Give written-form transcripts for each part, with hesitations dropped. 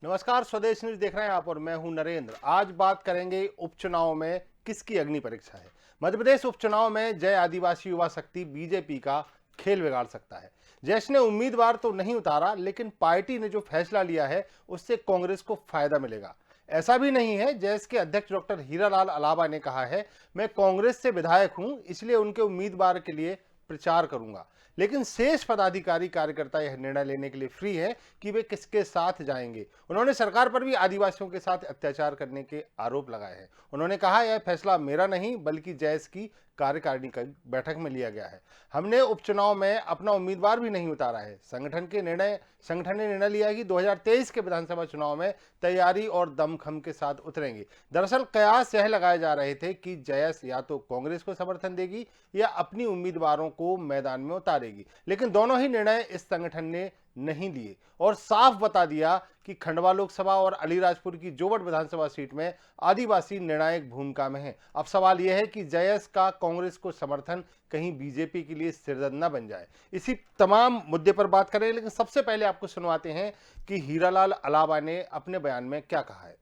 नमस्कार, स्वदेश न्यूज देख रहे हैं आप और मैं हूं नरेंद्र। आज बात करेंगे उपचुनाव में किसकी अग्नि परीक्षा है। मध्य प्रदेश उपचुनाव में जय आदिवासी युवा शक्ति बीजेपी का खेल बिगाड़ सकता है। जयेश ने उम्मीदवार तो नहीं उतारा, लेकिन पार्टी ने जो फैसला लिया है उससे कांग्रेस को फायदा मिलेगा। ऐसा भी नहीं है। जयेश के अध्यक्ष डॉक्टर हीरालाल अलावा ने कहा है, मैं कांग्रेस से विधायक हूं, इसलिए उनके उम्मीदवार के लिए प्रचार करूंगा। लेकिन शेष पदाधिकारी कार्यकर्ता यह निर्णय लेने के लिए फ्री है कि वे किसके साथ जाएंगे। उन्होंने सरकार पर भी आदिवासियों के साथ अत्याचार करने के आरोप लगाए हैं। उन्होंने कहा, यह फैसला मेरा नहीं बल्कि जयेश की कार्यकारिणी की बैठक में लिया गया है। हमने उपचुनाव में अपना उम्मीदवार भी नहीं उतारा है। संगठन ने निर्णय लिया है कि 2023 के विधानसभा चुनाव में तैयारी और दमखम के साथ उतरेंगे। दरअसल कयास यह लगाए जा रहे थे कि जयेश या तो कांग्रेस को समर्थन देगी या अपनी उम्मीदवारों को मैदान में उतारेगी, लेकिन दोनों ही निर्णय इस संगठन ने नहीं लिए और साफ बता दिया कि खंडवा लोकसभा और अलीराजपुर की जोबट विधानसभा सीट में आदिवासी निर्णायक भूमिका में हैं। अब सवाल यह है कि जयेश का कांग्रेस को समर्थन कहीं बीजेपी के लिए सिरदर्द न बन जाए। इसी तमाम मुद्दे पर बात करें, लेकिन सबसे पहले आपको सुनवाते हैं कि हीरालाल अलावा ने अपने बयान में क्या कहा है।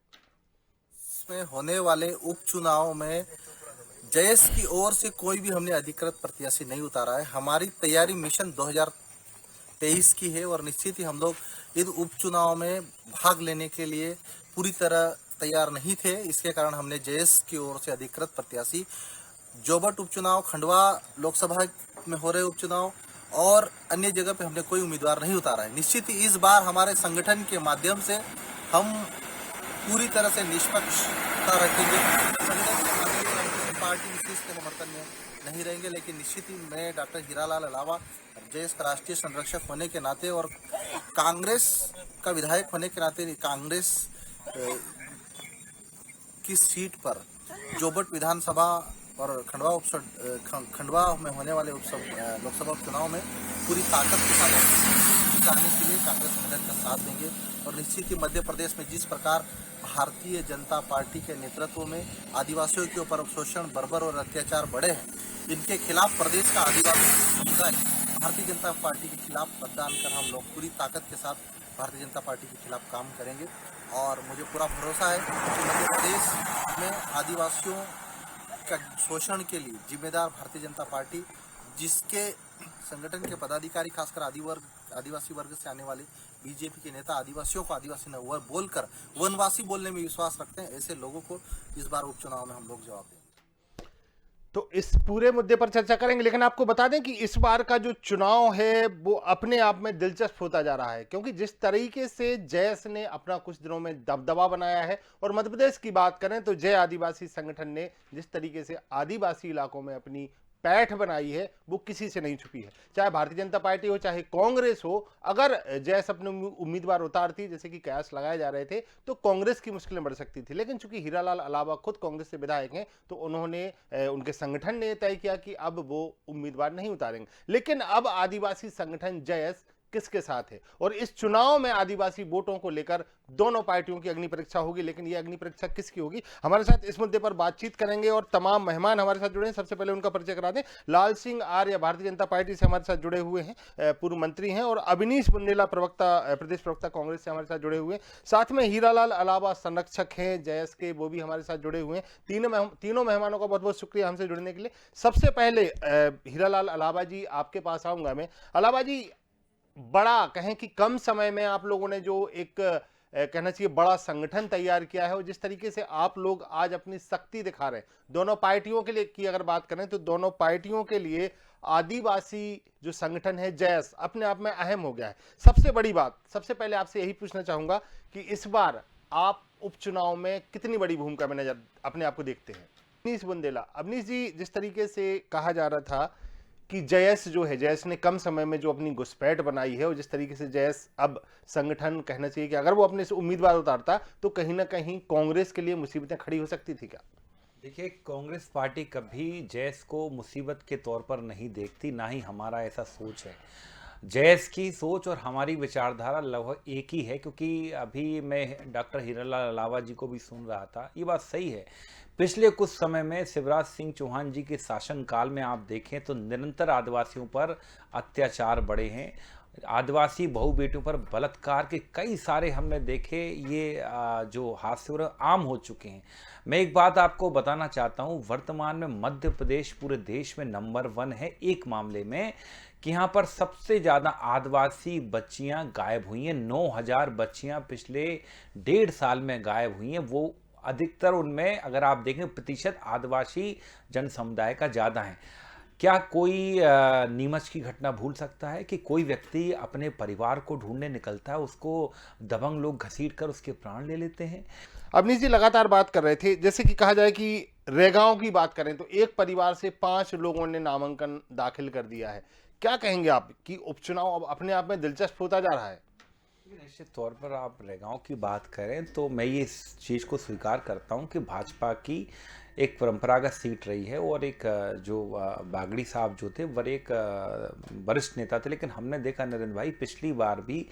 इसमें होने वाले उपचुनाव में जयेश की ओर से कोई भी हमने अधिकृत प्रत्याशी नहीं उतारा है। हमारी तैयारी मिशन 2023 की है और निश्चित ही हम लोग इस उपचुनाव में भाग लेने के लिए पूरी तरह तैयार नहीं थे। इसके कारण हमने जयेश की ओर से अधिकृत प्रत्याशी जोबट उपचुनाव, खंडवा लोकसभा में हो रहे उपचुनाव और अन्य जगह पे हमने कोई उम्मीदवार नहीं उतारा है। निश्चित ही इस बार हमारे संगठन के माध्यम से हम पूरी तरह से निष्पक्षता रखेंगे। पार्टी विशेष के समर्थन में नहीं रहेंगे, लेकिन निश्चित ही मैं डॉक्टर हीरालाल अलावा जयेश का राष्ट्रीय संरक्षक होने के नाते और कांग्रेस का विधायक होने के नाते कांग्रेस की सीट पर जोबट विधानसभा और खंडवा में होने वाले लोकसभा उपचुनाव में पूरी ताकत के साथ जिताने के लिए कांग्रेस संगठन का साथ देंगे। और निश्चित ही मध्य प्रदेश में जिस प्रकार भारतीय जनता पार्टी के नेतृत्व में आदिवासियों के ऊपर शोषण, बर्बर और अत्याचार बढ़े हैं, इनके खिलाफ प्रदेश का आदिवासी समुदाय भारतीय जनता पार्टी के खिलाफ मतदान कर हम लोग पूरी ताकत के साथ भारतीय जनता पार्टी के खिलाफ काम करेंगे। और मुझे पूरा भरोसा है कि मध्य प्रदेश में आदिवासियों का शोषण के लिए जिम्मेदार भारतीय जनता पार्टी, जिसके संगठन के पदाधिकारी खासकर आदिवासी वर्ग से आने वाले बीजेपी के नेता आदिवासियों को आदिवासी न बोलकर वनवासी बोलने में विश्वास रखते हैं, ऐसे लोगों को इस बार उपचुनाव में हम लोग जवाब देंगे। तो इस पूरे मुद्दे पर चर्चा करेंगे, लेकिन आपको बता दें कि इस बार का जो चुनाव है वो अपने आप में दिलचस्प होता जा रहा है, क्योंकि जिस तरीके से जयेश ने अपना कुछ दिनों में दबदबा बनाया है, और मध्य प्रदेश की बात करें तो जय आदिवासी संगठन ने जिस तरीके से आदिवासी इलाकों में अपनी पैठ बनाई है वो किसी से नहीं छुपी है। चाहे भारतीय जनता पार्टी हो चाहे कांग्रेस हो, अगर जयेश अपने उम्मीदवार उतारती, जैसे कि कयास लगाए जा रहे थे, तो कांग्रेस की मुश्किलें बढ़ सकती थी। लेकिन चूंकि हीरालाल अलावा खुद कांग्रेस से विधायक हैं, तो उन्होंने उनके संगठन ने तय किया कि अब वो उम्मीदवार नहीं उतारेंगे। लेकिन अब आदिवासी संगठन जयेश किसके साथ है, और इस चुनाव में आदिवासी वोटों को लेकर दोनों पार्टियों की अग्नि परीक्षा होगी। लेकिन यह अग्नि परीक्षा किसकी होगी, हमारे साथ इस मुद्दे पर बातचीत करेंगे और तमाम मेहमान हमारे साथ जुड़े हैं। सबसे पहले उनका परिचय करा दें। लाल सिंह आर्य भारतीय जनता पार्टी से हमारे साथ जुड़े हुए हैं, पूर्व मंत्री हैं, और अवनीश बुंदेला प्रदेश प्रवक्ता कांग्रेस से हमारे साथ जुड़े हुए हैं। साथ में हीरालाल अलावा संरक्षक हैं जयेश के, वो भी हमारे साथ जुड़े हुए हैं। तीनों मेहमानों का बहुत बहुत शुक्रिया हमसे जुड़ने के लिए। सबसे पहले हीरालाल अलावा जी, आपके पास आऊंगा मैं। अलावा जी, बड़ा कहें कि कम समय में आप लोगों ने जो एक कहना चाहिए बड़ा संगठन तैयार किया है, और जिस तरीके से आप लोग आज अपनी शक्ति दिखा रहे हैं, दोनों पार्टियों के लिए की अगर बात करें तो दोनों पार्टियों के लिए आदिवासी जो संगठन है जयेश अपने आप में अहम हो गया है। सबसे बड़ी बात, सबसे पहले आपसे यही पूछना चाहूंगा कि इस बार आप उपचुनाव में कितनी बड़ी भूमिका में नजर अपने आप को देखते हैं। अवनीश बुंदेला, अवनीश जी, जिस तरीके से कहा जा रहा था कि जयेश जो है, जयेश ने कम समय में जो अपनी घुसपैठ बनाई है, और जिस तरीके से जयेश अब संगठन कहना चाहिए कि अगर वो अपने से उम्मीदवार उतारता तो कहीं ना कहीं कांग्रेस के लिए मुसीबतें खड़ी हो सकती थी क्या? देखिए, कांग्रेस पार्टी कभी जयेश को मुसीबत के तौर पर नहीं देखती, ना ही हमारा ऐसा सोच है। जयेश की सोच और हमारी विचारधारा लगभग एक ही है, क्योंकि अभी मैं डॉक्टर हीरालाल अलावा जी को भी सुन रहा था, ये बात सही है। पिछले कुछ समय में शिवराज सिंह चौहान जी के शासनकाल में आप देखें तो निरंतर आदिवासियों पर अत्याचार बढ़े हैं। आदिवासी बहू बेटियों पर बलात्कार के कई सारे हमने देखे, ये जो हादसे हो रहे हैं, आम हो चुके हैं। मैं एक बात आपको बताना चाहता हूँ, वर्तमान में मध्य प्रदेश पूरे देश में नंबर 1 है एक मामले में, कि यहाँ पर सबसे ज़्यादा आदिवासी बच्चियाँ गायब हुई हैं। 9000 बच्चियाँ पिछले 1.5 साल में गायब हुई हैं। वो अधिकतर उनमें अगर आप देखें प्रतिशत आदिवासी जन समुदाय का ज़्यादा है। क्या कोई नीमच की घटना भूल सकता है कि कोई व्यक्ति अपने परिवार को ढूंढने निकलता है, उसको दबंग लोग घसीट कर उसके प्राण ले लेते हैं? अवनीश जी लगातार बात कर रहे थे, जैसे कि कहा जाए कि रेगांव की बात करें तो एक परिवार से 5 लोगों ने नामांकन दाखिल कर दिया है। क्या कहेंगे आप कि उपचुनाव अब अपने आप में दिलचस्प होता जा रहा है? निश्चित तौर पर आप रेगांव की बात करें तो मैं ये इस चीज़ को स्वीकार करता हूं कि भाजपा की एक परंपरागत सीट रही है, और एक जो बागड़ी साहब जो थे वह एक वरिष्ठ नेता थे, लेकिन हमने देखा नरेंद्र भाई पिछली बार भी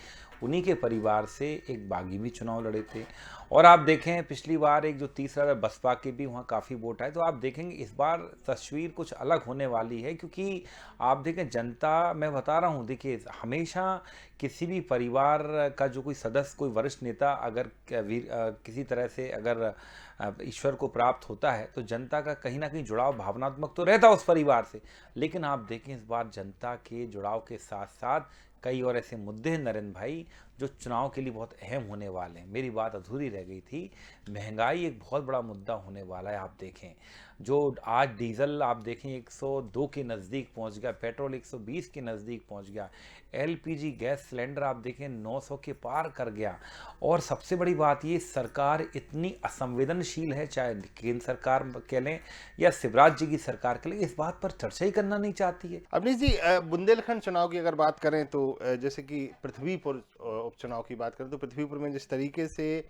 उन्हीं के परिवार से एक बागी भी चुनाव लड़े थे। और आप देखें पिछली बार एक जो तीसरा बसपा के भी वहाँ काफ़ी वोट आए, तो आप देखेंगे इस बार तस्वीर कुछ अलग होने वाली है, क्योंकि आप देखें जनता, मैं बता रहा हूँ, देखिए हमेशा किसी भी परिवार का जो कोई सदस्य, कोई वरिष्ठ नेता अगर किसी तरह से अगर ईश्वर को प्राप्त होता है तो जनता का कहीं ना कहीं जुड़ाव भावनात्मक तो रहता उस परिवार से, लेकिन आप देखें इस बार जनता के जुड़ाव के साथ साथ कई और ऐसे मुद्दे हैं नरेंद्र भाई जो चुनाव के लिए बहुत अहम होने वाले हैं। मेरी बात अधूरी रह गई थी, महंगाई एक बहुत बड़ा मुद्दा होने वाला है। आप देखें जो आज डीजल आप देखें 102 के नज़दीक पहुंच गया, पेट्रोल 120 के नज़दीक पहुंच गया, एलपीजी गैस सिलेंडर आप देखें 900 के पार कर गया। और सबसे बड़ी बात ये, सरकार इतनी असंवेदनशील है, चाहे केंद्र सरकार कह लें या शिवराज जी की सरकार कह लें, इस बात पर चर्चा ही करना नहीं चाहती है। अवनीश जी बुंदेलखंड चुनाव की अगर बात करें तो जैसे कि पृथ्वीपुर उपचुनाव की बात करें तो पृथ्वीपुर में जिस तरीके से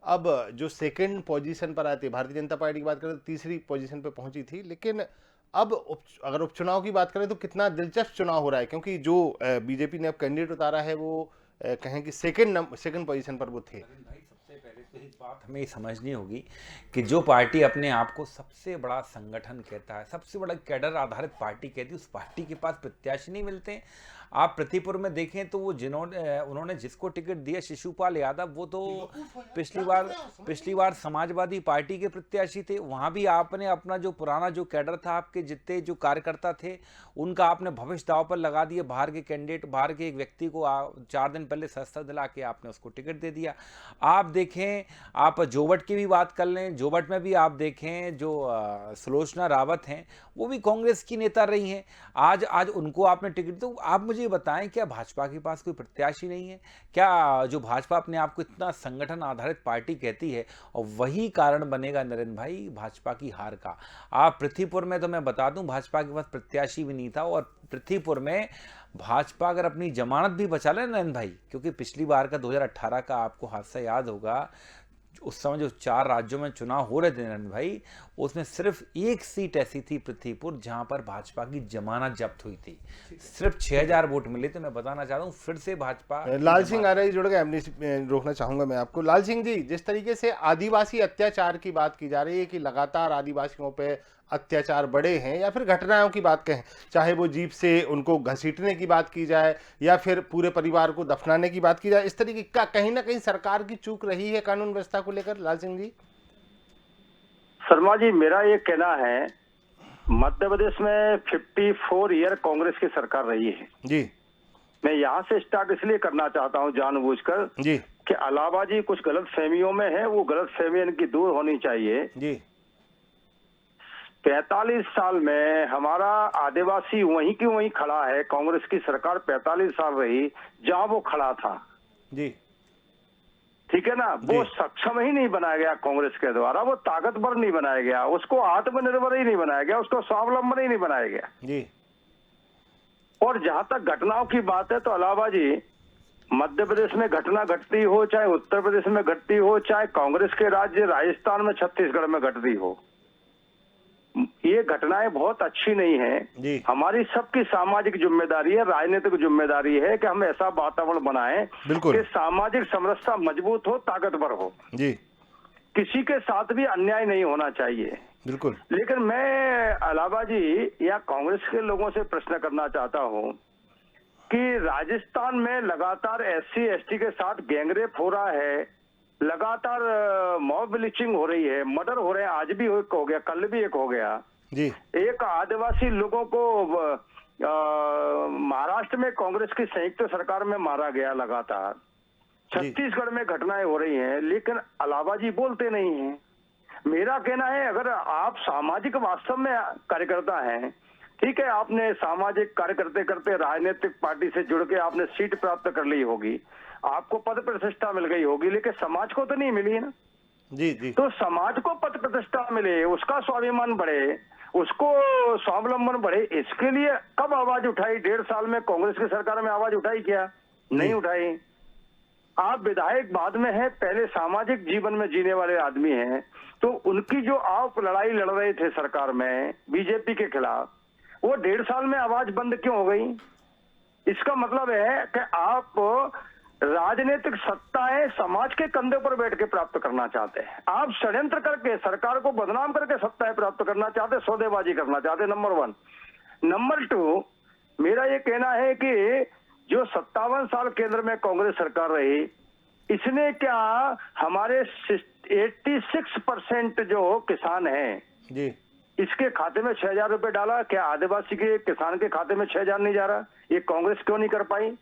अब जो सेकंड पोजीशन पर आती है, भारतीय जनता पार्टी की बात करें तो तीसरी पोजीशन पर पहुंची थी, लेकिन अब अगर उपचुनाव की बात करें तो कितना दिलचस्प चुनाव हो रहा है, क्योंकि जो बीजेपी ने अब कैंडिडेट उतारा है वो कहें कि सेकंड पोजीशन पर वो थे। भाई सबसे पहले तो इस बात हमें समझनी होगी कि जो पार्टी अपने आप को सबसे बड़ा संगठन कहता है, सबसे बड़ा कैडर आधारित पार्टी कहती है, उस पार्टी के पास प्रत्याशी नहीं मिलते हैं। आप पृथ्वीपुर में देखें तो वो उन्होंने जिसको टिकट दिया शिशुपाल यादव, वो तो पिछली बार समाजवादी पार्टी के प्रत्याशी थे। वहाँ भी आपने अपना जो पुराना जो कैडर था, आपके जितने जो कार्यकर्ता थे, उनका आपने भविष्य दांव पर लगा दिया। बाहर के कैंडिडेट, बाहर के एक व्यक्ति को 4 दिन पहले सस्ता दिला के आपने उसको टिकट दे दिया। आप देखें, आप जोबट की भी बात कर लें, जोबट में भी आप देखें जो सुलोचना रावत हैं वो भी कांग्रेस की नेता रही हैं। आज उनको आपने टिकट, तो आप मुझे बताएं क्या भाजपा के पास कोई प्रत्याशी नहीं है? क्या जो भाजपा अपने आप को इतना संगठन आधारित पार्टी कहती है, और वही कारण बनेगा नरेंद्र भाई भाजपा की हार का। आप पृथ्वीपुर में तो मैं बता दूं भाजपा के पास प्रत्याशी भी नहीं था, और पृथ्वीपुर में भाजपा अगर अपनी जमानत भी बचा ले नरेंद्र भाई, क्योंकि पिछली बार का 2018 का आपको हादसा याद होगा, उस समय जो 4 राज्यों में चुनाव हो रहे थे नरेंद्र भाई, उसमें सिर्फ एक सीट ऐसी थी पृथ्वीपुर जहां पर भाजपा की जमानत जब्त हुई थी, सिर्फ 6000 वोट मिले। तो मैं बताना चाहता हूं फिर से भाजपा। लाल सिंह आर्य जुड़ गए, रोकना चाहूंगा मैं आपको। लाल सिंह जी, जिस तरीके से आदिवासी अत्याचार की बात की जा रही है कि लगातार आदिवासियों पे अत्याचार बढ़े हैं, या फिर घटनाओं की बात कहें, चाहे वो जीप से उनको घसीटने की बात की जाए या फिर पूरे परिवार को दफनाने की बात की जाए, इस तरीके का कहीं ना कहीं सरकार की चूक रही है कानून व्यवस्था को लेकर। लाल सिंह जी। शर्मा जी, मेरा ये कहना है, मध्य प्रदेश में 54 ईयर कांग्रेस की सरकार रही है जी। मैं यहाँ से स्टार्ट इसलिए करना चाहता हूँ जानबूझकर जी कि अलावा जी कुछ गलत फहमियों में है, वो गलत फहमी इनकी दूर होनी चाहिए जी। 45 साल में हमारा आदिवासी वहीं की वहीं खड़ा है। कांग्रेस की सरकार 45 साल रही जहां वो खड़ा था जी, ठीक है ना। वो सक्षम ही नहीं बनाया गया कांग्रेस के द्वारा, वो ताकतवर नहीं बनाया गया, उसको आत्मनिर्भर ही नहीं बनाया गया, उसको स्वावलंबन ही नहीं बनाया गया जी। और जहां तक घटनाओं की बात है तो अलावा जी, मध्य प्रदेश में घटना घटती हो, चाहे उत्तर प्रदेश में घटती हो, चाहे कांग्रेस के राज्य राजस्थान में, छत्तीसगढ़ में घटती हो, ये घटनाएं बहुत अच्छी नहीं है। हमारी सबकी सामाजिक जिम्मेदारी है, राजनीतिक जिम्मेदारी है कि हम ऐसा वातावरण बनाएं कि सामाजिक समरसता मजबूत हो, ताकतवर हो जी। किसी के साथ भी अन्याय नहीं होना चाहिए। बिल्कुल। लेकिन मैं अलावा जी या कांग्रेस के लोगों से प्रश्न करना चाहता हूं कि राजस्थान में लगातार SC ST के साथ गैंगरेप हो रहा है, लगातार मॉब लिंचिंग हो रही है, मर्डर हो रहे हैं, आज भी एक हो गया, कल भी एक हो गया। जी एक आदिवासी लोगों को महाराष्ट्र में कांग्रेस की संयुक्त सरकार में मारा गया लगातार। जी। छत्तीसगढ़ में घटनाएं हो रही हैं, लेकिन अलावा जी बोलते नहीं हैं। मेरा कहना है, अगर आप सामाजिक वास्तव में कार्यकर्ता हैं, ठीक है, आपने सामाजिक कार्य करते करते राजनीतिक पार्टी से जुड़ के आपने सीट प्राप्त कर ली होगी, आपको पद प्रतिष्ठा मिल गई होगी, लेकिन समाज को तो नहीं मिली है ना। जी जी तो समाज को पद प्रतिष्ठा मिले, उसका स्वाभिमान बढ़े, उसको स्वावलंबन बढ़े, इसके लिए कब आवाज उठाई? 1.5 साल में कांग्रेस की सरकार में आवाज उठाई क्या? नहीं उठाई। आप विधायक बाद में हैं, पहले सामाजिक जीवन में जीने वाले आदमी हैं, तो उनकी जो आप लड़ाई लड़ रहे थे सरकार में बीजेपी के खिलाफ, वो 1.5 साल में आवाज बंद क्यों हो गई? इसका मतलब है कि आप राजनीतिक सत्ताएं समाज के कंधे पर बैठ के प्राप्त करना चाहते हैं। आप षड्यंत्र करके सरकार को बदनाम करके सत्ताएं प्राप्त करना चाहते, सौदेबाजी करना चाहते, नंबर 1। नंबर 2, मेरा ये कहना है कि जो 57 साल केंद्र में कांग्रेस सरकार रही, इसने क्या हमारे 86% जो किसान हैं, जी इसके खाते में 6,000 रुपए डाला? क्या आदिवासी के किसान के खाते में 6,000 नहीं जा रहा? ये कांग्रेस क्यों नहीं कर पाई?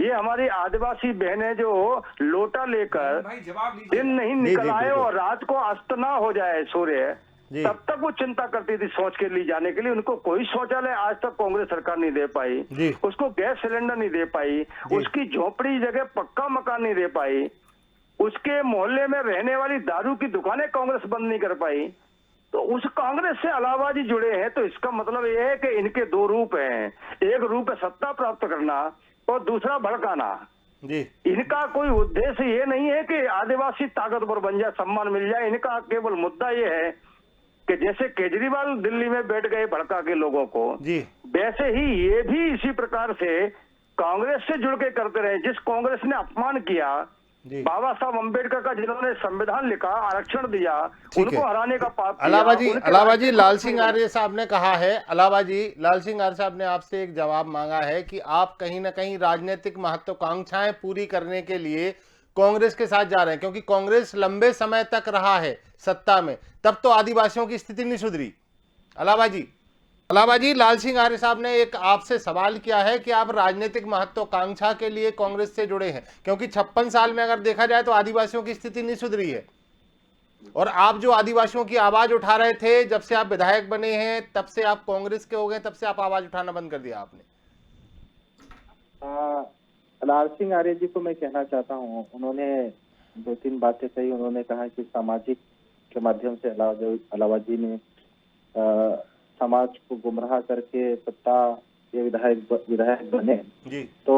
ये हमारी आदिवासी बहनें जो लोटा लेकर भाई जवाब लीजिए। दिन नहीं जी, निकल आए बिल्कुल। और रात को अस्त ना हो जाए सूर्य, जी। तब तक वो चिंता करती थी सोच के लिए जाने के लिए। उनको कोई शौचालय आज तक कांग्रेस सरकार नहीं दे पाई, जी। उसको गैस सिलेंडर नहीं दे पाई, जी। उसकी झोपड़ी जगह पक्का मकान नहीं दे पाई, उसके मोहल्ले में रहने वाली दारू की दुकानें कांग्रेस बंद नहीं कर पाई। तो उस कांग्रेस से अलावा जी जुड़े हैं, तो इसका मतलब यह है कि इनके 2 रूप हैं। एक रूप है सत्ता प्राप्त करना और दूसरा भड़काना। जी इनका कोई उद्देश्य ये नहीं है कि आदिवासी ताकतवर बन जाए, सम्मान मिल जाए। इनका केवल मुद्दा ये है कि जैसे केजरीवाल दिल्ली में बैठ गए भड़का के लोगों को, जी वैसे ही ये भी इसी प्रकार से कांग्रेस से जुड़ के करते रहे। जिस कांग्रेस ने अपमान किया जी। बाबा साहब अम्बेडकर का, जिन्होंने संविधान लिखा, आरक्षण दिया, ठीक उनको है। हराने का पाप किया, अलावा जी उनके राज्य को लाल अपनी सिंह आर्य साहब ने कहा है, अलावा जी लाल सिंह आर्य साहब ने आपसे एक जवाब मांगा है कि आप कहीं ना कहीं राजनीतिक महत्वाकांक्षाएं पूरी करने के लिए कांग्रेस के साथ जा रहे हैं, क्योंकि कांग्रेस लंबे समय तक रहा है सत्ता में, तब तो आदिवासियों की स्थिति नहीं सुधरी। अलावा जी लाल सिंह आर्य साहब ने एक आपसे सवाल किया है कि आप राजनीतिक महत्वाकांक्षा के लिए कांग्रेस से जुड़े हैं, क्योंकि 56 साल में अगर देखा जाए तो आदिवासियों की स्थिति नहीं सुधरी है, और आप जो आदिवासियों की आवाज उठा रहे थे, जब से आप विधायक बने हैं तब से आप कांग्रेस के हो गए, तब से आप आवाज उठाना बंद कर दिया आपने। लाल सिंह आर्य जी को मैं कहना चाहता हूँ, उन्होंने 2-3 बातें कही। उन्होंने कहा कि सामाजिक के माध्यम से अलावा जी ने समाज को गुमराह करके सत्ता ये विधायक बने। जी तो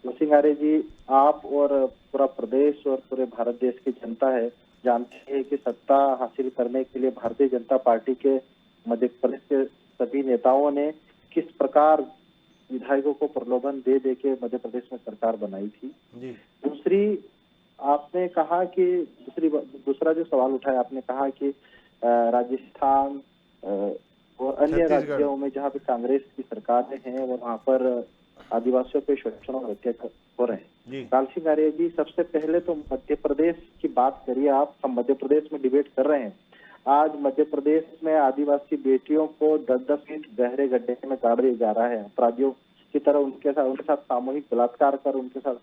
लाल सिंह आर्य जी, आप और पूरा प्रदेश और पूरे भारत देश की जनता है जानते हैं कि सत्ता हासिल करने के लिए भारतीय जनता पार्टी के मध्य प्रदेश के सभी नेताओं ने किस प्रकार विधायकों को प्रलोभन दे दे के मध्य प्रदेश में सरकार बनाई थी। जी दूसरी, आपने कहा कि दूसरा जो सवाल उठाया, आपने कहा कि राजस्थान और अन्य छत्तीसगढ़। राज्यों में जहाँ पे कांग्रेस की सरकारें हैं वो वहाँ पर आदिवासियों पे शोषण और अत्याचार हो रहे हैं। जी लाल सिंह आर्य जी, सबसे पहले तो मध्य प्रदेश की बात करिए आप। हम मध्य प्रदेश में डिबेट कर रहे हैं। आज मध्य प्रदेश में आदिवासी बेटियों को 10-10 फीट गहरे गड्ढे में गाड़ दिया जा रहा है। अपराधियों की तरह उनके साथ सामूहिक बलात्कार कर उनके साथ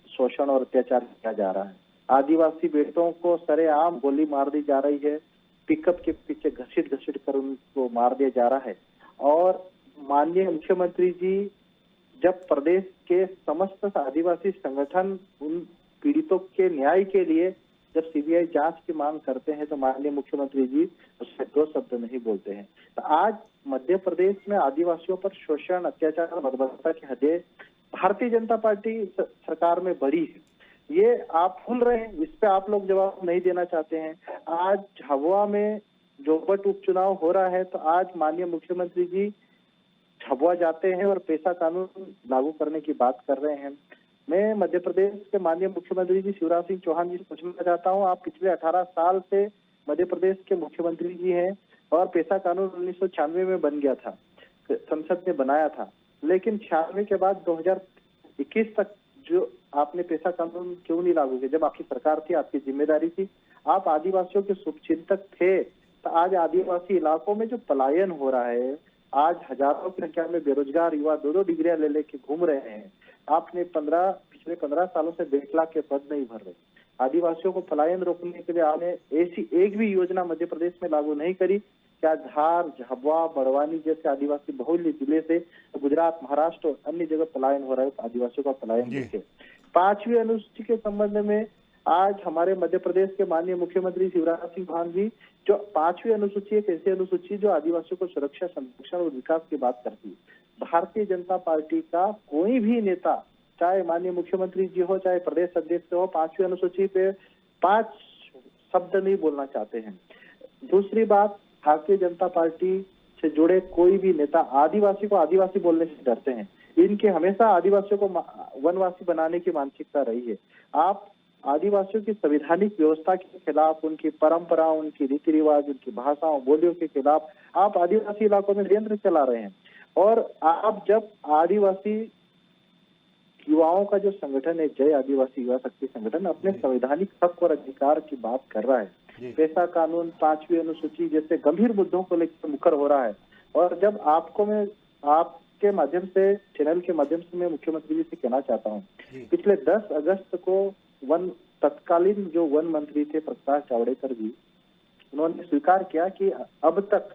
शोषण और अत्याचार किया जा रहा है। आदिवासी बेटों को सरेआम गोली मार दी जा रही है, पिकअप के पीछे घसीट कर उनको मार दिया जा रहा है। और माननीय मुख्यमंत्री जी, जब प्रदेश के समस्त आदिवासी संगठन उन पीड़ितों के न्याय के लिए जब सीबीआई जांच की मांग करते हैं, तो माननीय मुख्यमंत्री जी उसमें 2 शब्द नहीं बोलते हैं। तो आज मध्य प्रदेश में आदिवासियों पर शोषण, अत्याचार और बर्बरता की हदें भारतीय जनता पार्टी सरकार में बढ़ी है। ये आप भूल रहे हैं, इस पे आप लोग जवाब नहीं देना चाहते हैं। आज झाबुआ में जोबट उपचुनाव हो रहा है, तो आज माननीय मुख्यमंत्री जी झाबुआ जाते हैं और पेशा कानून लागू करने की बात कर रहे हैं। मैं मध्य प्रदेश के माननीय मुख्यमंत्री जी शिवराज सिंह चौहान जी से पूछना चाहता हूं, आप पिछले 18 साल से मध्य प्रदेश के मुख्यमंत्री जी हैं और पेशा कानून 1996 में बन गया था, संसद ने बनाया था। लेकिन 96 के बाद 2021 तक जो आपने पेशा कानून क्यों नहीं लागू किया? जब आपकी सरकार थी, आपकी जिम्मेदारी थी, आप आदिवासियों के शुभचिंतक थे, तो आज आदिवासी इलाकों में जो पलायन हो रहा है, आज हजारों की संख्या में बेरोजगार युवा 2-2 डिग्रियां ले लेके घूम रहे हैं। आपने पिछले 15 सालों से 1.5 लाख के पद नहीं भर रहे। आदिवासियों को पलायन रोकने के लिए आपने ऐसी एक भी योजना मध्य प्रदेश में लागू नहीं करी। क्या धार, झाबुआ, बड़वानी जैसे आदिवासी बहुल्य जिले से गुजरात, महाराष्ट्र और अन्य जगह पलायन हो रहा है, तो आदिवासियों का पलायन देखे। 5वीं अनुसूची के संबंध में आज हमारे मध्य प्रदेश के माननीय मुख्यमंत्री शिवराज सिंह चौहान जी, जो 5वीं अनुसूची एक ऐसी अनुसूची जो आदिवासियों को सुरक्षा, संरक्षण और विकास की बात करती है। भारतीय जनता पार्टी का कोई भी नेता, चाहे माननीय मुख्यमंत्री जी हो, चाहे प्रदेश अध्यक्ष हो, 5वीं अनुसूची पे 5 शब्द नहीं बोलना चाहते हैं। दूसरी बात, भारतीय जनता पार्टी से जुड़े कोई भी नेता आदिवासी को आदिवासी बोलने से डरते हैं। इनके हमेशा आदिवासियों को वनवासी बनाने की मानसिकता रही है। आप आदिवासियों की संवैधानिक व्यवस्था के खिलाफ, उनकी परंपराओं, उनकी रीति रिवाज, उनकी भाषाओं, बोलियों के खिलाफ आप आदिवासी इलाकों में षड्यंत्र चला रहे हैं। और आप जब आदिवासी युवाओं का जो संगठन है, जय आदिवासी युवा शक्ति संगठन, अपने संवैधानिक हक और अधिकार की बात कर रहा है, पेशा कानून, 5वीं अनुसूची जैसे गंभीर मुद्दों को लेकर मुखर हो रहा है। और जब आपके माध्यम से, चैनल के माध्यम से मैं मुख्यमंत्री जी से कहना चाहता हूँ, पिछले 10 अगस्त को तत्कालीन जो वन मंत्री थे प्रकाश जावड़ेकर जी, उन्होंने स्वीकार किया कि अब तक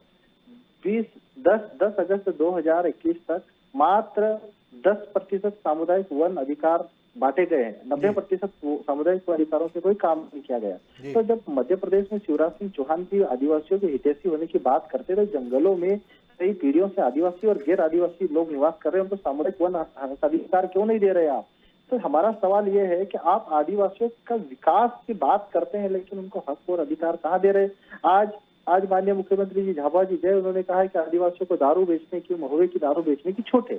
10 अगस्त 2021 तक मात्र 10% सामुदायिक वन अधिकार बांटे गए हैं। 90% सामुदायिक अधिकारों से कोई काम नहीं किया गया। तो जब मध्य प्रदेश में शिवराज सिंह चौहान जी आदिवासियों के हितैषी होने की बात करते थे, जंगलों में कई पीढ़ियों से आदिवासी और गैर आदिवासी लोग निवास कर रहे हैं, उनको सामुदायिक वन अधिकार क्यों नहीं दे रहे आप? तो हमारा सवाल ये है कि आप आदिवासियों का विकास की बात करते हैं, लेकिन उनको हक और अधिकार कहाँ दे रहे? आज माननीय मुख्यमंत्री जी झाबुआ जी जय, उन्होंने कहा है कि आदिवासियों को दारू बेचने की, महुए की दारू बेचने की छूट है,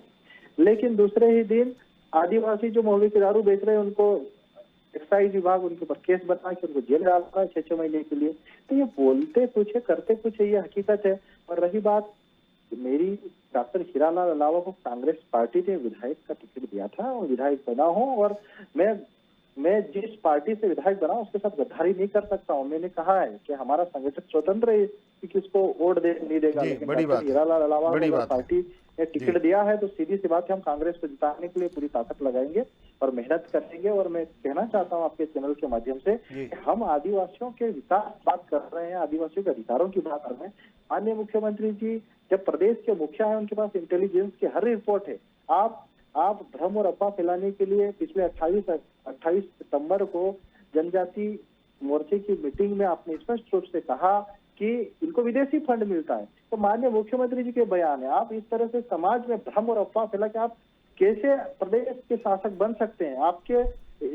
लेकिन दूसरे ही दिन आदिवासी जो महुए की दारू बेच रहे हैं, उनको एक्साइज विभाग उनके ऊपर केस बना के उनको जेल डाल रहा है 6-6 महीने के लिए। तो ये बोलते कुछ है, करते कुछ है, ये हकीकत है। और रही बात मेरी, डॉक्टर हीरालाल अलावा को कांग्रेस पार्टी ने विधायक का टिकट दिया था और विधायक बना हूं, और मैं जिस पार्टी से विधायक बना उसके साथ गद्दारी नहीं कर सकता हूं। मैंने कहा है कि हमारा संगठन स्वतंत्र है कि किसको वोट नहीं देगा, लेकिन डॉक्टर हीरालाल अलावा पार्टी ने टिकट दिया है, तो सीधी सी बात है, हम कांग्रेस को जिताने के लिए पूरी ताकत लगाएंगे और मेहनत करेंगे। और मैं कहना चाहता हूं आपके चैनल के माध्यम से कि हम आदिवासियों के विकास बात कर रहे हैं, आदिवासियों के अधिकारों की बात कर रहे हैं। माननीय मुख्यमंत्री जी जब प्रदेश के मुखिया है, उनके पास इंटेलिजेंस की हर रिपोर्ट है। आप भ्रम और अफवाह फैलाने के लिए पिछले 28 सितंबर को जनजाति मोर्चे की मीटिंग में आपने स्पष्ट रूप से कहा कि इनको विदेशी फंड मिलता है। तो माननीय मुख्यमंत्री जी के बयान है, आप इस तरह से समाज में भ्रम और अफवाह फैला के आप कैसे प्रदेश के शासक बन सकते हैं? आपके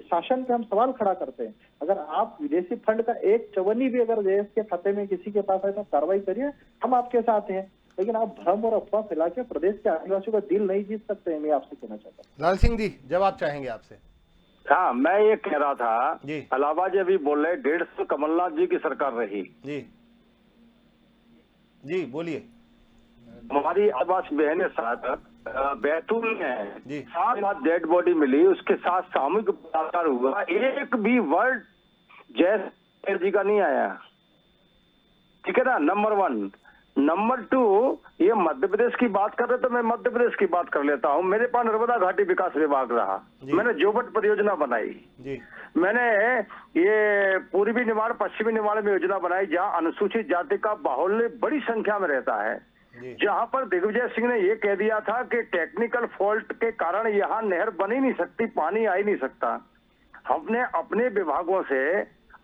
शासन पे हम सवाल खड़ा करते हैं। अगर आप विदेशी फंड का एक चवन्नी भी अगर देश के खाते में किसी के पास है तो कार्रवाई करिए, हम आपके साथ हैं। लेकिन आप भ्रम और अफवाह फैला के प्रदेश के आदिवासियों का दिल नहीं जीत सकते हैं। मैं आपसे कहना चाहता हूँ। लाल सिंह जी, जवाब चाहेंगे आपसे। हाँ, मैं ये कह रहा था जी, अलावा जी अभी बोल रहे 150 कमलनाथ जी की सरकार रही। जी बोलिए। हमारी आदिवासी बहनें साथ बैतूल में जी 7 डेड बॉडी मिली, उसके साथ सामूहिक बलात्कार हुआ, एक भी वर्ड जय जी का नहीं आया। ठीक है ना, नंबर 1। नंबर 2, ये मध्य प्रदेश की बात कर रहे तो मैं मध्य प्रदेश की बात कर लेता हूँ। मेरे पास नर्मदा घाटी विकास विभाग रहा, मैंने जोबट परियोजना बनाई जी, मैंने ये पूर्वी निवाड़ पश्चिमी निवाड़ में योजना बनाई, जहाँ अनुसूचित जाति का बाहुल्य बड़ी संख्या में रहता है, जहाँ पर दिग्विजय सिंह ने ये कह दिया था कि टेक्निकल फॉल्ट के कारण यहाँ नहर बन ही नहीं सकती, पानी आ ही नहीं सकता। हमने अपने विभागों से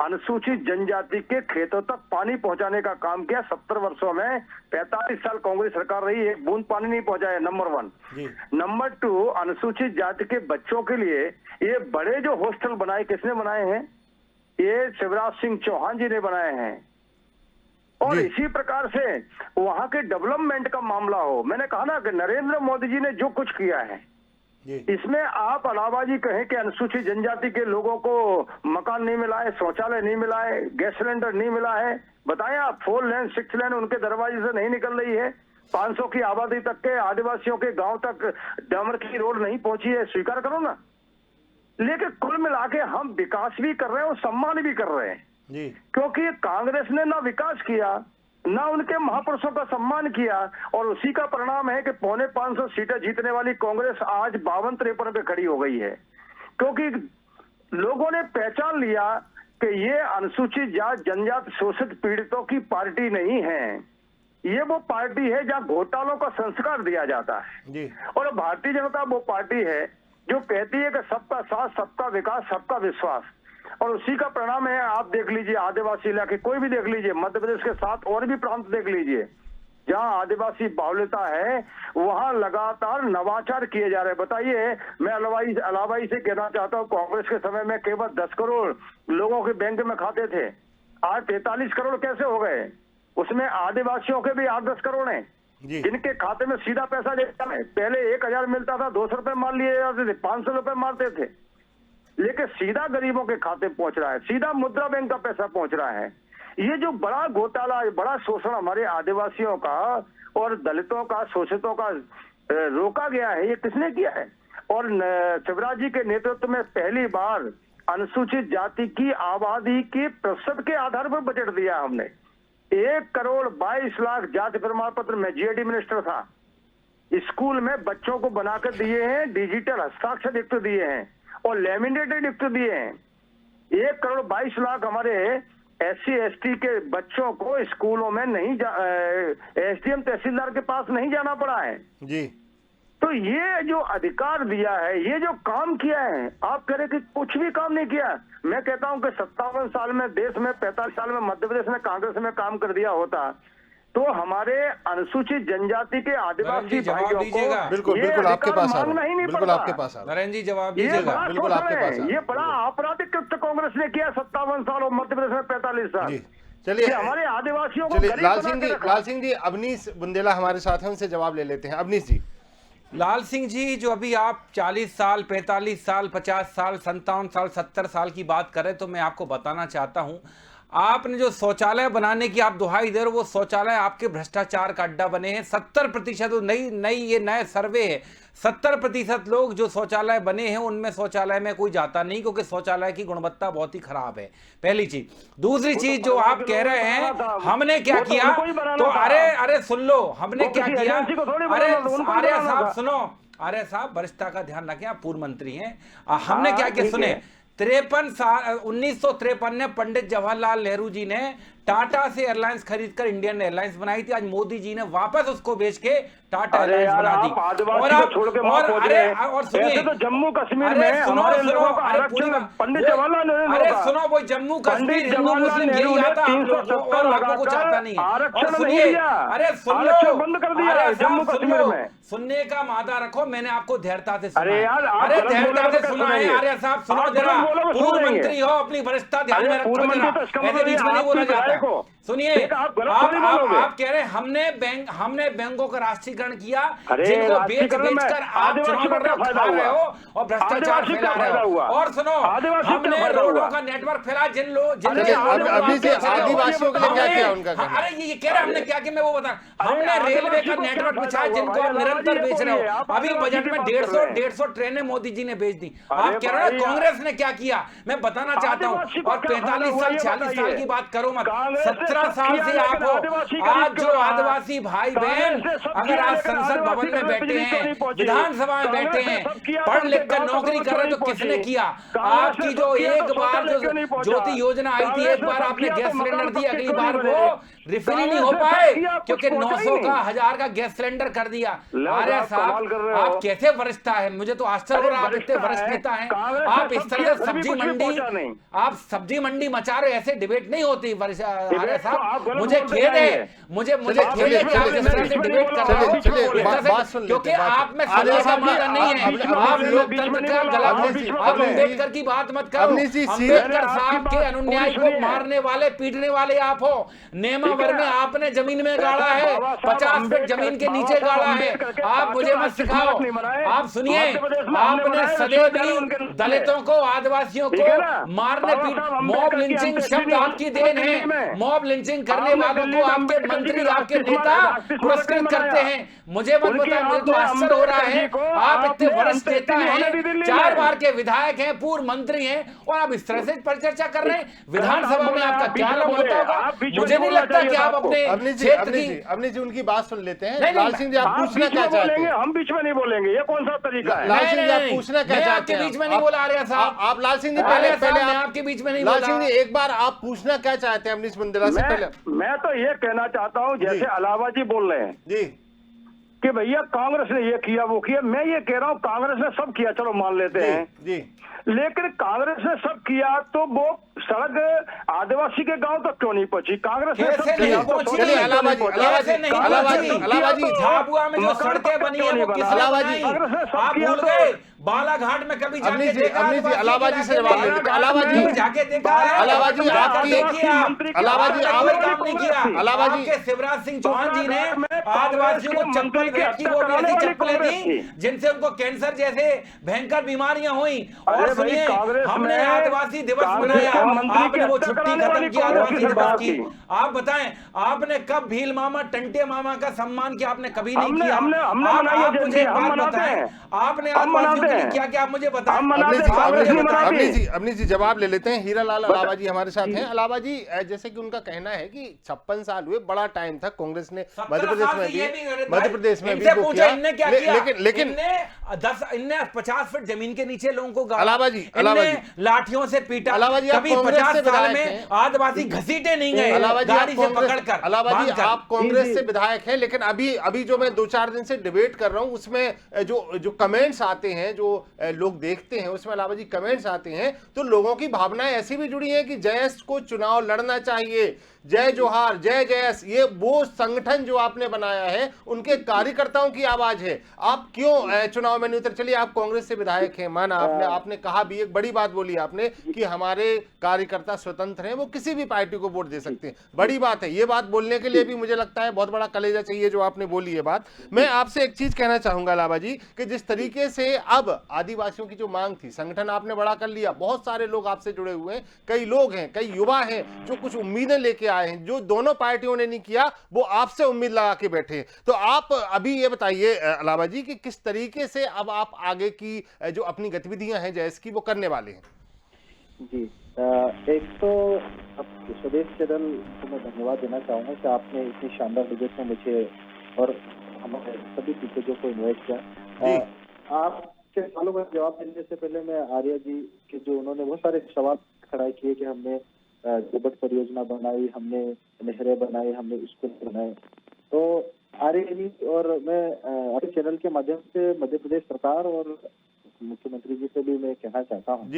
अनुसूचित जनजाति के खेतों तक पानी पहुंचाने का काम किया। 70 वर्षों में 45 साल कांग्रेस सरकार रही, एक बूंद पानी नहीं पहुंचाया। नंबर 1। नंबर 2, अनुसूचित जाति के बच्चों के लिए ये बड़े जो हॉस्टल बनाए, किसने बनाए हैं? ये शिवराज सिंह चौहान जी ने बनाए हैं। और इसी प्रकार से वहां के डेवलपमेंट का मामला हो, मैंने कहा ना कि नरेंद्र मोदी जी ने जो कुछ किया है, इसमें आप अलावा जी कहें कि अनुसूचित जनजाति के लोगों को मकान नहीं मिला है, शौचालय नहीं मिला है, गैस सिलेंडर नहीं मिला है, बताएं आप। 4 लेन 6 लेन उनके दरवाजे से नहीं निकल रही है, 500 की आबादी तक के आदिवासियों के गांव तक डामर की रोड नहीं पहुंची है, स्वीकार करो ना। लेकिन कुल मिला के हम विकास भी कर रहे हैं और सम्मान भी कर रहे हैं जी। क्योंकि कांग्रेस ने ना विकास किया ना उनके महापुरुषों का सम्मान किया, और उसी का परिणाम है कि 550 सीटें जीतने वाली कांग्रेस आज 52-53 पे खड़ी हो गई है। क्योंकि लोगों ने पहचान लिया कि ये अनुसूचित जात जनजाति शोषित पीड़ितों की पार्टी नहीं है, ये वो पार्टी है जहां घोटालों का संस्कार दिया जाता है जी। और भारतीय जनता वो पार्टी है जो कहती है कि सबका साथ, सबका विकास, सबका विश्वास, और उसी का परिणाम है। आप देख लीजिए आदिवासी इलाके कोई भी देख लीजिए, मध्य प्रदेश के साथ और भी प्रांत देख लीजिए जहां आदिवासी बाहुल्यता है, वहां लगातार नवाचार किए जा रहे हैं। बताइए, मैं अलावाई से कहना चाहता हूं, कांग्रेस के समय में केवल 10 करोड़ लोगों के बैंक में खाते थे, आज 43 करोड़ कैसे हो गए? उसमें आदिवासियों के भी 8-10 करोड़ हैं जिनके खाते में सीधा पैसा जाता है। पहले 1000 मिलता था, 200 रुपए मार लिए जाते थे, 500 रुपए मारते थे, लेकिन सीधा गरीबों के खाते पहुंच रहा है, सीधा मुद्रा बैंक का पैसा पहुंच रहा है। ये जो बड़ा घोटाला, बड़ा शोषण हमारे आदिवासियों का और दलितों का, शोषितों का रोका गया है, ये किसने किया है? और शिवराज जी के नेतृत्व में पहली बार अनुसूचित जाति की आबादी के प्रतिशत के आधार पर बजट दिया हमने। 1,22,00,000 जाति प्रमाण पत्र, में जीएडी मिनिस्टर था, स्कूल में बच्चों को बनाकर दिए हैं, डिजिटल हस्ताक्षर युक्त दिए हैं और लेमिनेटेड युक्त दिए हैं। 1,22,00,000 हमारे SC ST के बच्चों को स्कूलों में नहीं SDM तहसीलदार के पास नहीं जाना पड़ा है जी। तो ये जो अधिकार दिया है, ये जो काम किया है, आप कह रहे कि कुछ भी काम नहीं किया। मैं कहता हूं कि 57 साल में देश में, 45 साल में मध्य प्रदेश में कांग्रेस में काम कर दिया होता तो हमारे अनुसूचित जनजाति के आदिवासी जवाब भाइयों दीजिएगा। को बिल्कुल ये बिल्कुल आपके अधिकार पास आ रहा मांगना ही हूं, नहीं बिल्कुल पड़ता। आपके पास आ रहा हूं। नरेंद्र जी जवाब ये दीजिएगा। बड़ा बिल्कुल शोषण आपके पास है, आ रहा ये बड़ा आपराधिक कृत्य कांग्रेस ने किया 57 साल और मध्य प्रदेश में 45 साल। जी। चलिए कि हमारे आदिवासियों को चलिए गरीब लाल बना सिंह के जी, रखा। लाल सिंह जी, अवनीश बुंदेला हमारे साथ हैं, उनसे जवाब ले लेते हैं। अवनीश जी। लाल सिंह जी, जो अभी आप 40 साल, 45 साल, 50 साल, 57 साल, 70 साल की बात करें तो मैं आपको बताना चाहता हूं, आपने जो शौचालय बनाने की आप दुहाई दे रहे हो, वो शौचालय आपके भ्रष्टाचार का अड्डा बने हैं। 70% ये नए सर्वे है, 70% लोग जो शौचालय बने हैं उनमें शौचालय में कोई जाता नहीं, क्योंकि शौचालय की गुणवत्ता बहुत ही खराब है, पहली चीज। दूसरी चीज जो आप कह रहे हैं, हमने क्या किया, तो अरे सुन लो, हमने क्या किया, अरे साहब सुनो, अरे साहब वरिष्ठता का ध्यान रखें, आप पूर्व मंत्री हैं। हमने क्या किया सुने, 1953 में पंडित जवाहरलाल नेहरू जी ने टाटा से एयरलाइंस खरीदकर इंडियन एयरलाइंस बनाई थी। आज मोदी जी ने वापस उसको बेच के टाटा एयरलाइंस बना दी। और सुनिए, तो जम्मू कश्मीर में हमारे लोगों का आरक्षण पंडित जवाहरलाल नेहरू, अरे सुनो, वो जम्मू कश्मीर हिंदू मुस्लिम यही आता, और आपको कुछ आता नहीं है। आरक्षण सुनिए, अरे सुन लो, बंद कर दिया जम्मू कश्मीर में। सुनने का मादा रखो, मैंने आपको धैर्यता से सुना। अरे यार, अरे धैर्यता से सुना है। अरे साहब सुनो जरा, पूर्व मंत्री हो, अपनी वरिष्ठता ध्यान में रखो जरा, ऐसे बीच में नहीं बोला जाता। सुनिए, आप कह रहे हैं हमने बैंकों का राष्ट्रीयकरण किया, जिनको बेचकर आप चुनाव लड़ रहे हो और भ्रष्टाचार फैला रहे हो। और सुनो, हमने रोडों का नेटवर्क फैला, आदिवासियों के लिए क्या किया उनका कहना? अरे ये कह रहे हमने क्या किया, मैं वो बता, हमने रेलवे का नेटवर्क बिछाया जिनको आप निरंतर बेच रहे हो। अभी बजट में 150 ट्रेनें मोदी जी ने बेच दी। आप कह रहे हो कांग्रेस ने क्या किया, मैं बताना चाहता हूँ। और 45 साल 46 साल की बात करो मत, 17 साल से आप हो। आज जो आदिवासी भाई बहन अगर आज संसद भवन में बैठे हैं, विधानसभा में बैठे हैं, पढ़ लिख कर नौकरी कर रहे हैं, तो किसने किया? आपकी जो एक बार जो ज्योति योजना आई थी, एक बार आपने गैस सिलेंडर दी, अगली बार वो रिफिल ही नहीं हो पाए, क्योंकि 900 का 1000 का गैस सिलेंडर कर दिया। अरे साहब, आप कैसे वरिष्ठता है, मुझे तो आश्चर्य हो रहा है, आप इतने वरिष्ठ नेता हैं। आप इस तरह से सब्जी मंडी मचा रहे, ऐसे डिबेट नहीं होती। अरे साहब, मुझे खेद है, मुझे खेद है कि आप इस तरह से डिबेट कर रहे हो, क्योंकि आप में सुनने का मौका नहीं है। आप लोकतंत्र का गला, आप अम्बेडकर की बात मत करो। अम्बेडकर साहब के अनुयायी को मारने वाले, पीटने वाले आप हो। नेमावर में आपने जमीन में गाड़ा है, 50 फीट जमीन के नीचे गाड़ा है। आप मुझे मत सिखाओ। आप सुनिए, आपने सदैव भी दलितों को, आदिवासियों को मारने, मॉब लिंचिंग शब्द आपकी देन है। हैं। मॉब लिंचिंग करने आपने वालों दिल्ली को में आपके अम्बेडकर जी मंत्री, की आपके राष्ट्रीय नेता स्मारक पुरस्कृत नहीं करते बनाया। हैं। मुझे मत उनकी बताएं, मुझे तो आपने आश्चर्य हो रहा अम्बेडकर है। जी को आप इतने आपने वरिष्ठ नेता अंत्येष्टि होने दी हैं, दिल्ली 4 में। बार के विधायक हैं, पूर्व मंत्री हैं, और आप इस तरह से परिचर्चा कर रहे हैं। आप विधानसभा में बोले, आपका आप बीच क्या में लम बोले, होता होगा? आप बीच में मुझे नहीं बोलना लगता चाहिए कि था आप आपको। अपने अवनीश जी, क्षेत्र की अवनीश जी उनकी बात सुन लेते हैं। नहीं, लाल सिंह जी, आप आप पूछना बीच क्या में चाहते बोलेंगे, हैं? हम बीच में नहीं बोलेंगे, ये कौन सा तरीका है? लाल सिंह जी, आप नहीं, पूछना क्या मैं चाहते आपके हैं? बीच में नहीं बोला, आर्या साहब। आप लाल सिंह जी आर्या पहले साहब, पहले मैं आप आपके बीच में नहीं लाल बोला। सिंह जी एक बार आप पूछना क्या चाहते हैं अवनीश मंडला से पहले? मैं तो ये कहना चाहता हूँ, जैसे अलावा जी बोल रहे हैं जी कि भैया कांग्रेस ने ये किया वो किया, मैं ये कह रहा हूँ कांग्रेस ने सब किया, चलो मान लेते हैं, जी लेकिन कांग्रेस ने सब किया तो वो सड़क आदिवासी के गांव तक क्यों नहीं पहुंची? कांग्रेस ने कैसे सब किया नहीं तो पहुंची? सोने में क्यों अलावा नहीं जी, पहुंची? अलावा जी, कैसे नहीं अलावा जी, पहुंची? अलावा जी, झाबुआ में जो मकान सड़कें तक बनी क्यों है नहीं वो बना? किसने अलावा बनाई? जी, कांग्रेस ने सब आप किया भूल तो- गए? बालाघाट में कभी जाके अवनीश जी, देखा? अवनीश जी, आदिवासी अलावा जी से जवाब ले लेते हैं। अलावा जी, कभी जाके देखा है? अलावा जी, आपकी- देखिए आप, मंत्री की अलावा जी, हत्या आप- कोई करने काम नहीं वाली किया। कांग्रेस थी। अलावा जी, आपके शिवराज सिंह चौहान जी ने उत्तराखंड में कांग्रेस आदिवासियों को के चप्पल मंत्री की भेंट की, हत्या वो भी कराने ऐसी वाली चप्पलें कांग्रेस दी थी। जिनसे उनको कैंसर जैसे भयंकर बीमारियां हुई। और अरे भाई, सुनिए, कांग्रेस हमने में आदिवासी दिवस कांग्रेस मनाया, के मंत्री आपने की वो हत्या छुट्टी कराने खत्म वाली की कांग्रेस आदिवासी की दिवस सरकार की। थी। आप बताएं, आपने कब भील मामा, टंटे मामा का सम्मान किया? आपने कभी नहीं हमने किया। हमने हमने आप मनाई है मुझे जयंती, एक हम बात मनाते बताएं, हैं, आपने हम आदिवासियों मनाते के लिए हैं। क्या क्या? आप मुझे बताएं। हम मनाते अवनीश जी, हैं, आप अवनीश मुझे जी, कांग्रेस बताएं। अवनीश जी, अवनीश जी जवाब ले लेते हैं। हीरालाल बता- अलावा जी हमारे साथ हैं। अलावा जी, जैसे कि उनका कहना है कि 56 साल हुए, बड़ा टाइम था, कांग्रेस ने 17 मध्य प्रदेश साल में से ये भी नहीं, मध्य प्रदेश में भी इनसे वो पूछो किया। इनने क्या किया? लेकिन इनने 50 फीट जमीन के नीचे लोगों को गाड़ा। अलावा जी, अलावा इनने लाठियों से पीटा। अलावा जी, आप कभी कांग्रेस 50 से साल विधायक में हैं। आदिवासी घसीटे नहीं गए अलावा जी, गाड़ी आप से कांग्रेस- पकड़कर, अलावा जी, बांधकर। आप कांग्रेस जी, से जी। विधायक हैं, लेकिन अभी जो मैं 2-4 दिन से डिबेट कर रहा हूं उसमें जो कमेंट्स आते हैं, जो लोग देखते हैं, उसमें अलावा जी कमेंट्स आते हैं, तो लोगों की भावनाएं ऐसी भी जुड़ी हैं कि जयेश को चुनाव लड़ना चाहिए, जय जोहार, जय जयेश, ये वो संगठन जो आपने बनाया है उनके कार्यकर्ताओं की आवाज है। आप क्यों चुनाव में नहीं उतर? चलिए, आप कांग्रेस से विधायक हैं, माना आपने कहा भी, एक बड़ी बात बोली आपने कि हमारे कार्यकर्ता स्वतंत्र हैं, वो किसी भी पार्टी को वोट दे सकते हैं। बड़ी बात है, ये बात बोलने के लिए भी मुझे लगता है बहुत बड़ा कलेजा चाहिए जो आपने बोली है बात। मैं आपसे एक चीज कहना चाहूंगा अलावा जी, कि जिस तरीके से अब आदिवासियों की जो मांग थी, संगठन आपने बड़ा कर लिया, बहुत सारे लोग आपसे जुड़े हुए हैं, कई लोग हैं, कई युवा हैं जो कुछ उम्मीदें लेके आए हैं, जो दोनों पार्टियों ने नहीं किया वो आपसे उम्मीद लगा के बैठे हैं। तो आप अभी ये बताइए अलावा जी कि किस तरीके से अब आप आगे की जो अपनी गतिविधियां हैं जैस की वो करने वाले हैं? जी, एक तो अब स्वदेश चैनल को मैं धन्यवाद देना चाहूंगा कि आपने इतनी शानदार बजट में मुझे और हमारे सभी दिग्गजों को इन्वाइट किया। आपके सवालों का जवाब देने से पहले मैं आर्या जी के जो उन्होंने बहुत सारे सवाल खड़ा किए कि हमने जोबट परियोजना बनाई, हमने नहरें बनाई, हमने स्कूल बनाए, तो आर्या जी और मैं आपके चैनल के माध्यम से मध्य प्रदेश सरकार और मुख्यमंत्री जी से भी मैं कहना चाहता हूँ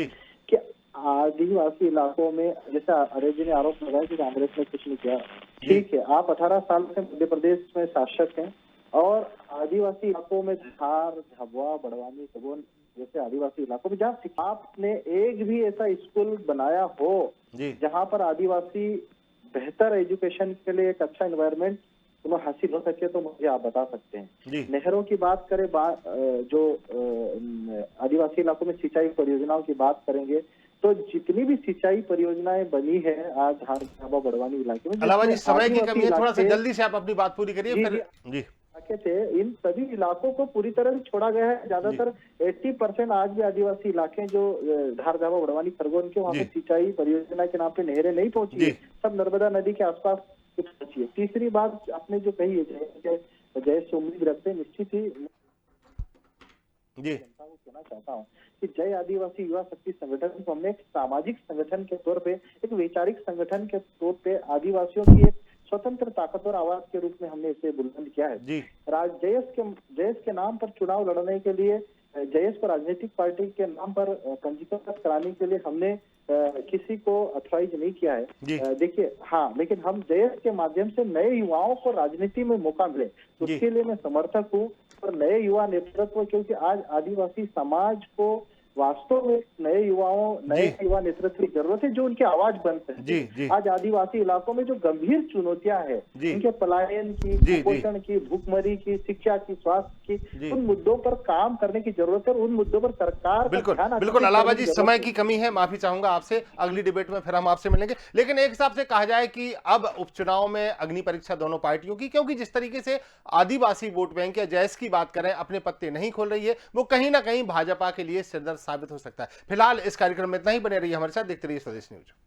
कि आदिवासी इलाकों में, जैसे आर्य जी ने आरोप लगाया कि कांग्रेस ने कुछ नहीं किया, ठीक है, आप 18 साल से मध्य प्रदेश में शासक हैं और आदिवासी इलाकों में धार, झाबुआ, बड़वानी, कबून जैसे आदिवासी इलाकों में जहाँ आपने एक भी ऐसा स्कूल बनाया हो जहाँ पर आदिवासी बेहतर एजुकेशन के लिए एक अच्छा एनवायरनमेंट उन्हें हासिल हो सके, तो मुझे आप बता सकते हैं। नहरों की बात करें, जो आदिवासी इलाकों में सिंचाई परियोजनाओं की बात करेंगे, तो जितनी भी सिंचाई परियोजनाएं बनी है आज धार, झाबुआ, बड़वानी इलाके में, अलावा जी समय की कमी है, थोड़ा सा जल्दी से आप अपनी बात पूरी करिए फिर। जी, थे, इन सभी इलाकों को पूरी तरह से छोड़ा गया है। ज्यादातर 80% आज भी आदिवासी इलाके जो धार, झाबुआ, बड़वानी, खरगोन के, वहाँ पे सिंचाई परियोजना के नाम पे नहरें नहीं पहुंची है, सब नर्मदा नदी के आसपास पहुंची है। तीसरी बात आपने जो कही है, जय से उम्मीद रखते हैं, निश्चित ही जनता को कहना चाहता हूँ कि जय आदिवासी युवा शक्ति संगठन को हमने एक सामाजिक संगठन के तौर पे, एक वैचारिक संगठन के तौर पे आदिवासियों की एक स्वतंत्र ताकतवर आवाज के रूप में हमने इसे बुलंद किया है। जयेश के नाम पर चुनाव लड़ने के लिए, जयेश को राजनीतिक पार्टी के नाम पर पंजीकृत कराने के लिए हमने किसी को अथॉराइज नहीं किया है। देखिए, हाँ, लेकिन हम जयेश के माध्यम से नए युवाओं को राजनीति में मौका मिले, उसके लिए मैं समर्थक हूँ। और नए युवा नेतृत्व, क्योंकि आज आदिवासी समाज को वास्तव में नए जी। युवा नेतृत्व की जरूरत है जो उनकी आवाज बन सके। जी, जी। आज आदिवासी इलाकों में जो गंभीर चुनौतियां हैं, जी। उनके पलायन की, जी, जी। कुपोषण की, भूखमरी की, शिक्षा की, स्वास्थ्य जी। की, उन मुद्दों पर काम करने की जरूरत है और उन मुद्दों पर सरकार का बिल्कुल ध्यान बिल्कुल आकर्षित अलावा करने जी, की समय जरूरत की है। कमी है, माफी चाहूंगा आपसे, अगली डिबेट में फिर हम आपसे मिलेंगे। लेकिन एक हिसाब से कहा जाए कि अब उपचुनाव में अग्नि परीक्षा दोनों पार्टियों की, क्योंकि जिस तरीके से आदिवासी वोट बैंक या जैस की बात करें अपने पत्ते नहीं खोल रही है, वो कहीं ना कहीं भाजपा के लिए सिरदर्द साबित हो सकता है। फिलहाल इस कार्यक्रम में इतना ही, बने रहिए हमारे साथ, देखते रहिए स्वदेश न्यूज।